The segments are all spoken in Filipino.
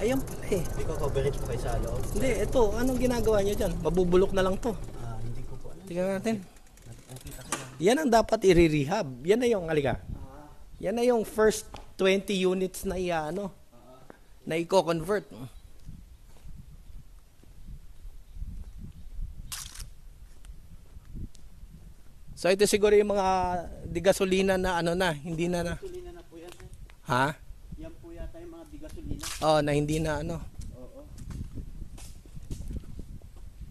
Ayan pala eh. Hindi ko coverage po kayo sa loob. Hindi, ito. Anong ginagawa nyo dyan? Mabubulok na lang to. Hindi ko po alam. Tingnan natin. Nakita ko lang. Yan ang dapat i-rehab. Yan na yung, alika. Yan na yung first 20 units na na i-convert. So ito siguro yung mga di gasolina na hindi na. Gasolina na po yan, sir. Ha? Yan po yata yung mga di-gasolina. Oh, na hindi na Oo.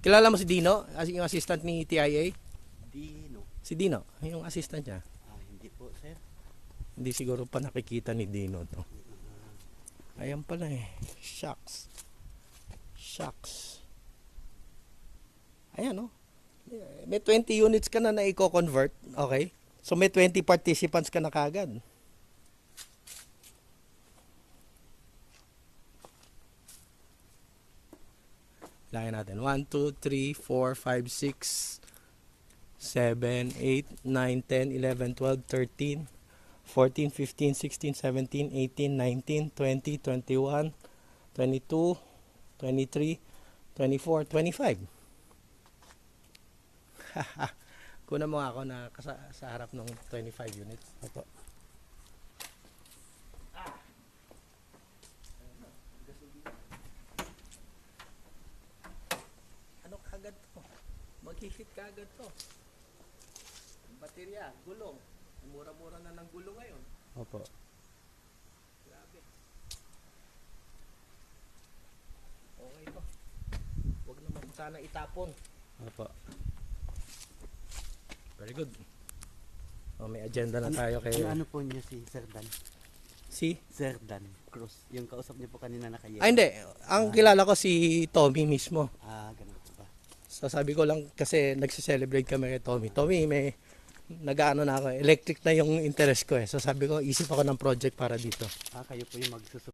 Kilala mo si Dino? Yung assistant ni TIA? Dino. Si Dino, yung assistant niya. Hindi po, sir. Hindi siguro pa nakikita ni Dino to. Ayan pala eh. Shucks. Ayan oh. May 20 units ka na i-convert. Okay? So may 20 participants ka na kagad. Lagyan natin. 1, 2, 3, 4, 5, 6, 7, 8, 9, 10, 11, 12, 13, 14, 15, 16, 17, 18, 19, 20, 21, 22, 23, 24, 25. Kuna mo ako na sa harap ng 25 units. Opo. Ano kagad to? Mag-hit kagad to. Baterya, gulong. Mura-mura na ng gulong ngayon. Opo. Grabe. Okay to. Huwag naman sana itapon. Opo. Very good. Oh, may agenda na tayo kay Ano po niyo si Sir Dan? si. Sir Dan Cruz. Yung kausap niyo po kanina na kayo. Hindi. Ang kilala ko si Tommy mismo. Ganun po ba? So sabi ko lang kasi nagse-celebrate kami kay Tommy. Tommy, may nag-ano na ako. Electric na yung interest ko eh. So sabi ko, isip ako ng project para dito. Kayo po yung magsusunod.